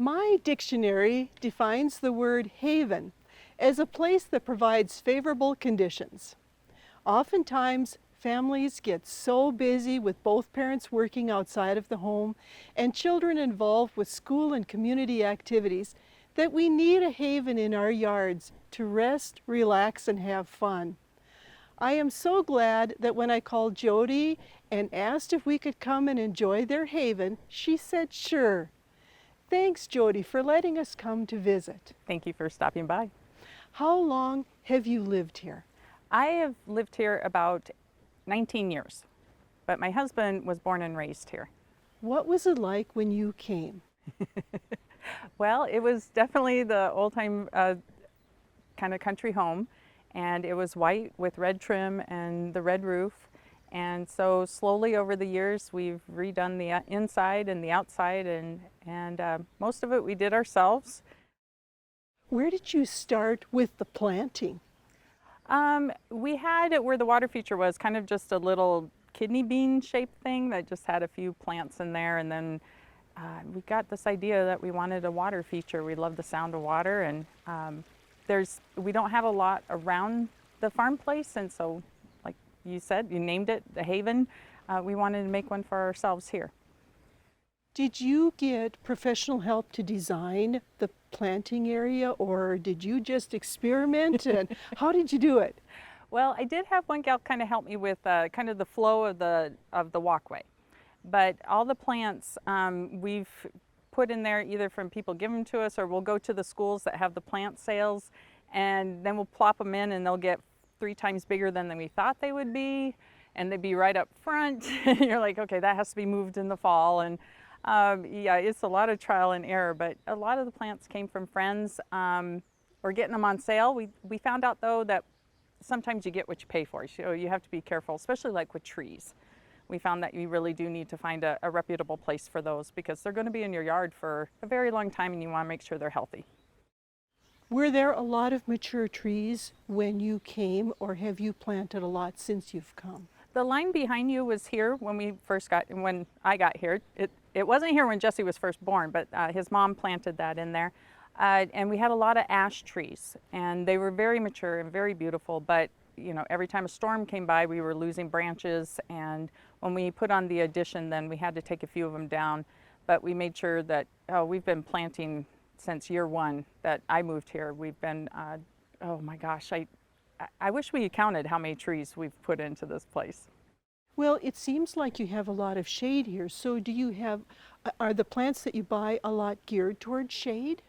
My dictionary defines the word haven as a place that provides favorable conditions. Oftentimes, families get so busy with both parents working outside of the home and children involved with school and community activities that we need a haven in our yards to rest, relax, and have fun. I am so glad that when I called Jody and asked if we could come and enjoy their haven, she said sure. Thanks, Jody, for letting us come to visit. Thank you for stopping by. How long have you lived here? I have lived here about 19 years, but my husband was born and raised here. What was it like when you came? Well, it was definitely the old-time kind of country home, and it was white with red trim and the red roof. And so slowly over the years, we've redone the inside and the outside, and most of it we did ourselves. Where did you start with the planting? We had it where the water feature was kind of just a little kidney bean shaped thing that just had a few plants in there, and then we got this idea that we wanted a water feature. We love the sound of water, and we don't have a lot around the farm place, and so like you said, you named it the Haven. We wanted to make one for ourselves here. Did you get professional help to design the planting area, or did you just experiment, and how did you do it? Well, I did have one gal kind of help me with kind of the flow of the walkway, but all the plants we've put in there either from people give them to us, or we'll go to the schools that have the plant sales, and then we'll plop them in, and they'll get 3 times bigger than we thought they would be, and they'd be right up front. And you're like, okay, that has to be moved in the fall. And yeah, it's a lot of trial and error, but a lot of the plants came from friends or getting them on sale. We found out though that sometimes you get what you pay for, so you have to be careful, especially like with trees. We found that you really do need to find a reputable place for those, because they're going to be in your yard for a very long time, and you want to make sure they're healthy. Were there a lot of mature trees when you came, or have you planted a lot since you've come? The line behind you was here when I got here. It wasn't here when Jesse was first born, but his mom planted that in there. And we had a lot of ash trees, and they were very mature and very beautiful, but you know, every time a storm came by, we were losing branches, and when we put on the addition, then we had to take a few of them down. But we made sure that, we've been planting since year 1 that I moved here. We've been, oh my gosh, I wish we counted how many trees we've put into this place. Well, it seems like you have a lot of shade here. So do you have, are the plants that you buy a lot geared toward shade?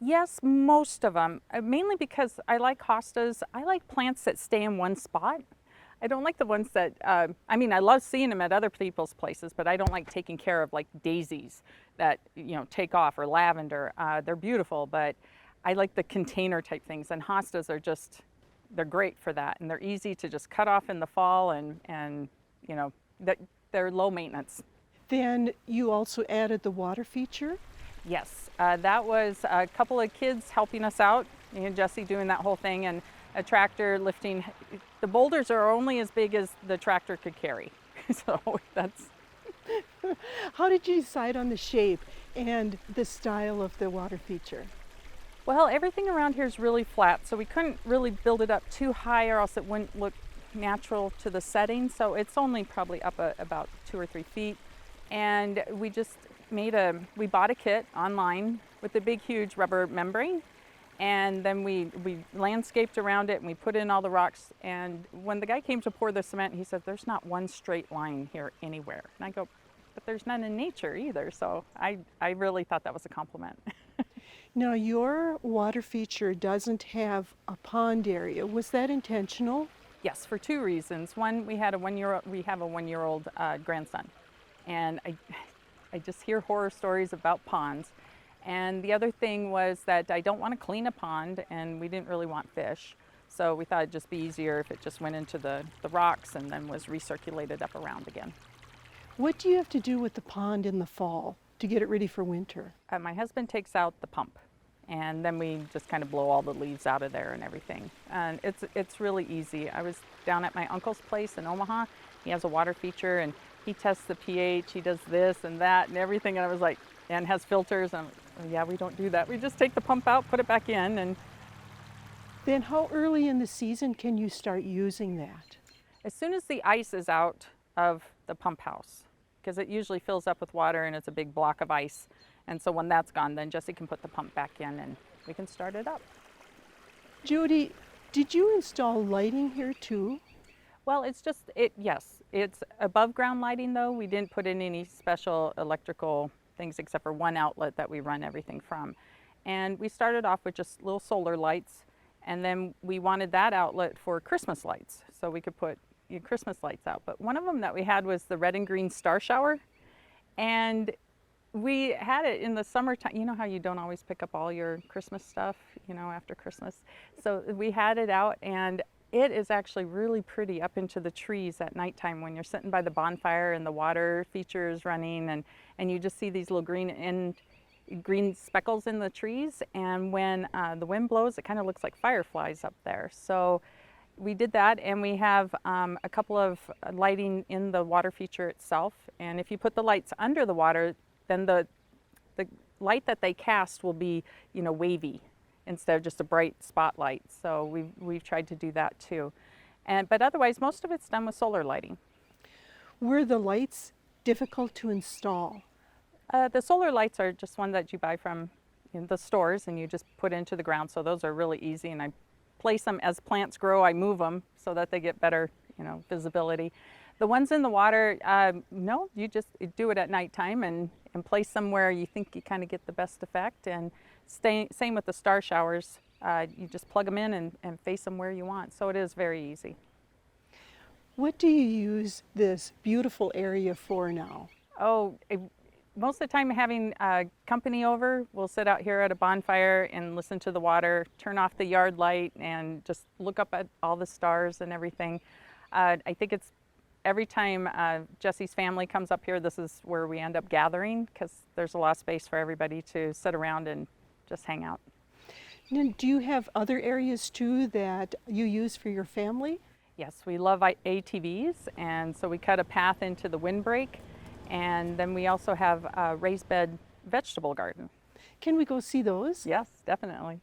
Yes, most of them, mainly because I like hostas. I like plants that stay in one spot. I don't like the ones that, I mean, I love seeing them at other people's places, but I don't like taking care of like daisies that, you know, take off, or lavender. They're beautiful, but I like the container type things, and hostas are just, they're great for that, and they're easy to just cut off in the fall, and you know, they're low maintenance. Then you also added the water feature? Yes, that was a couple of kids helping us out, and Jesse doing that whole thing, and a tractor lifting. The boulders are only as big as the tractor could carry, so that's. How did you decide on the shape and the style of the water feature? Well, everything around here is really flat, so we couldn't really build it up too high, or else it wouldn't look natural to the setting. So it's only probably up about 2 or 3 feet, and we just we bought a kit online with a big, huge rubber membrane, and then we landscaped around it, and we put in all the rocks. And when the guy came to pour the cement, he said, "There's not one straight line here anywhere." And I go, "But there's none in nature either." So I really thought that was a compliment. Now, your water feature doesn't have a pond area. Was that intentional? Yes, for 2 reasons. One, we have a 1-year-old grandson, and I just hear horror stories about ponds. And the other thing was that I don't want to clean a pond, and we didn't really want fish. So we thought it'd just be easier if it just went into the rocks and then was recirculated up around again. What do you have to do with the pond in the fall to get it ready for winter? My husband takes out the pump, and then we just kind of blow all the leaves out of there and everything. And it's really easy. I was down at my uncle's place in Omaha. He has a water feature, and he tests the pH, he does this and that and everything, and I was like, and has filters. And yeah, we don't do that. We just take the pump out, put it back in, and Then how early in the season can you start using that? as soon as the ice is out of the pump house, because it usually fills up with water and it's a big block of ice. And so when that's gone, then Jesse can put the pump back in and we can start it up. Judy, did you install lighting here too? Well, yes, it's above ground lighting though. We didn't put in any special electrical things except for one outlet that we run everything from. And we started off with just little solar lights, and then we wanted that outlet for Christmas lights, so we could put Christmas lights out. But one of them that we had was the red and green star shower, and we had it in the summertime. You know how you don't always pick up all your Christmas stuff, after Christmas. So we had it out, and it is actually really pretty up into the trees at nighttime when you're sitting by the bonfire and the water feature is running, and you just see these little green speckles in the trees. And when the wind blows, it kind of looks like fireflies up there. So we did that, and we have a couple of lighting in the water feature itself. And if you put the lights under the water, then the light that they cast will be, wavy instead of just a bright spotlight. So we've tried to do that too. But otherwise, most of it's done with solar lighting. Were the lights difficult to install? The solar lights are just one that you buy from the stores and you just put into the ground. So those are really easy, and I place them as plants grow. I move them so that they get better, visibility. The ones in the water, no, you just do it at nighttime and place them where you think you kind of get the best effect. And same with the star showers. You just plug them in and face them where you want. So it is very easy. What do you use this beautiful area for now? Most of the time having company over, we'll sit out here at a bonfire and listen to the water, turn off the yard light, and just look up at all the stars and everything. I think it's every time Jesse's family comes up here, this is where we end up gathering, because there's a lot of space for everybody to sit around and just hang out. Now, do you have other areas too that you use for your family? Yes, we love ATVs, and so we cut a path into the windbreak. And then we also have a raised bed vegetable garden. Can we go see those? Yes, definitely.